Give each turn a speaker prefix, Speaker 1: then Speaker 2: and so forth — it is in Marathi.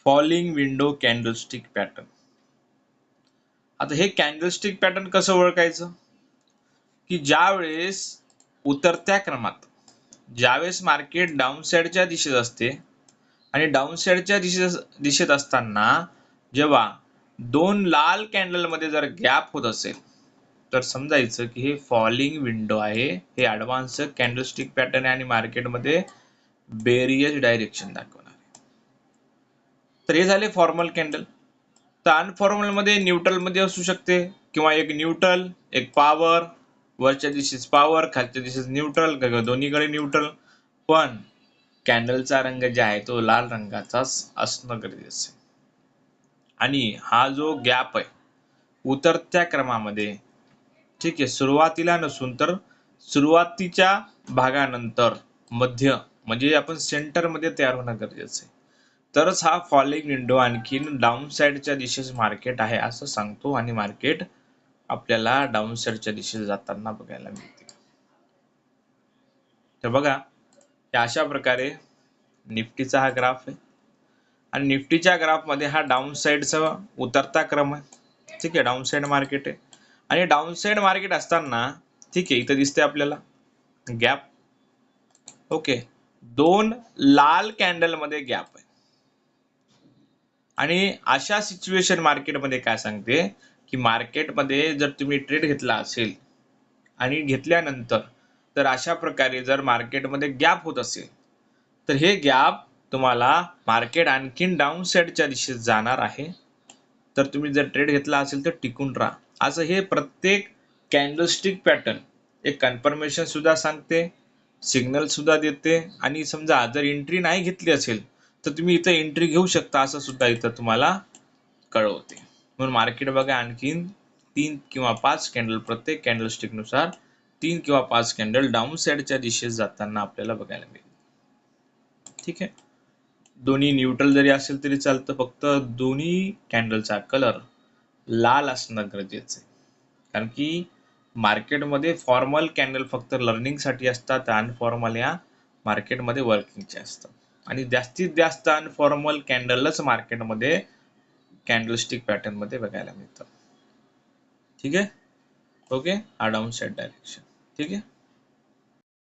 Speaker 1: Falling window candlestick pattern. आता हे कॅन्डलस्टिक पॅटर्न कसं ओळखायचं की ज्यावेळेस उतरत्या क्रमात ज्यावेळेस मार्केट डाऊन साइडच्या दिशेत असते आणि डाऊन साइडच्या दिशेत असताना जेव्हा दोन लाल कॅन्डल मध्ये जर गॅप होत असेल तर समजायचं की हे फॉलिंग विंडो आहे, हे ऍडव्हान्स कॅन्डलस्टिक पॅटर्न आहे आणि मार्केटमध्ये बेरियस डायरेक्शन दाखवणार आहे. तर हे झाले फॉर्मल कॅन्डल. तर अनफॉर्मल मध्ये न्यूट्रल मध्ये असू शकते किंवा एक न्यूट्रल एक पॉवर, वरच्या दिशेस पॉवर खालच्या दिशेस न्यूट्रल, दोन्हीकडे न्यूट्रल, पण कॅन्डलचा रंग जे आहे तो लाल रंगाचाच असणं गरजेचं आहे. आणि हा जो गॅप आहे उतरत्या क्रमामध्ये, ठीक आहे, सुरुवातीला नसून तर सुरुवातीच्या भागानंतर मध्य म्हणजे आपण सेंटर मध्ये तयार होणं गरजेचं आहे. तरच हा फॉलिंग विंडो आणखीन डाऊन साइडच्या दिशेस मार्केट आहे असं सांगतो आणि मार्केट आपल्याला डाऊन साइडच्या दिशेला जाताना बघायला मिळते. तर बघा अशा प्रकारे निफ्टीचा हा ग्राफ आहे आणि निफ्टीच्या ग्राफ मध्ये हा डाऊन साइडचा उतरता क्रम आहे, ठीक आहे, डाऊन साइड मार्केट आहे आणि डाऊन साइड मार्केट असताना, ठीक आहे, इथं दिसते आपल्याला गॅप, ओके, दोन लाल कॅन्डल मध्ये गॅप आहे आणि अशा सिच्युएशन मार्केटमध्ये काय सांगते की मार्केटमध्ये जर तुम्ही ट्रेड घेतला असेल आणि घेतल्यानंतर तर अशा प्रकारे जर मार्केटमध्ये गॅप होत असेल तर हे गॅप तुम्हाला मार्केट आणखीन डाऊन साइडच्या दिशेत जाणार आहे. तर तुम्ही जर ट्रेड घेतला असेल तर टिकून राहा. असं हे प्रत्येक कॅन्डलस्टिक पॅटर्न एक कन्फर्मेशन सुद्धा सांगते, सिग्नल सुद्धा देते आणि समजा जर एंट्री नाही घेतली असेल तर तुम्ही इथं एंट्री घेऊ शकता असं सुद्धा इथं तुम्हाला कळवते. म्हणून मार्केट बघा आणखीन 3 किंवा 5 कॅन्डल प्रत्येक कॅन्डलस्टिक नुसार 3 किंवा 5 कॅन्डल डाऊन साइडच्या दिशेत जाताना आपल्याला बघायला मिळेल. ठीक आहे, दोन्ही न्यूट्रल जरी असेल तरी चालतं, फक्त दोन्ही कॅन्डलचा कलर लाल असणं गरजेचं आहे. कारण की मार्केटमध्ये फॉर्मल कॅन्डल फक्त लर्निंग साठी असतात, अनफॉर्मल या मार्केटमध्ये वर्किंगचे असतात आणि जास्तीत जास्त अनफॉर्मल कॅन्डलच मार्केटमध्ये कॅन्डलस्टिक पॅटर्न मध्ये बघायला मिळतात. ठीक आहे, ओके, हा डाऊन साइड डायरेक्शन. ठीक आहे.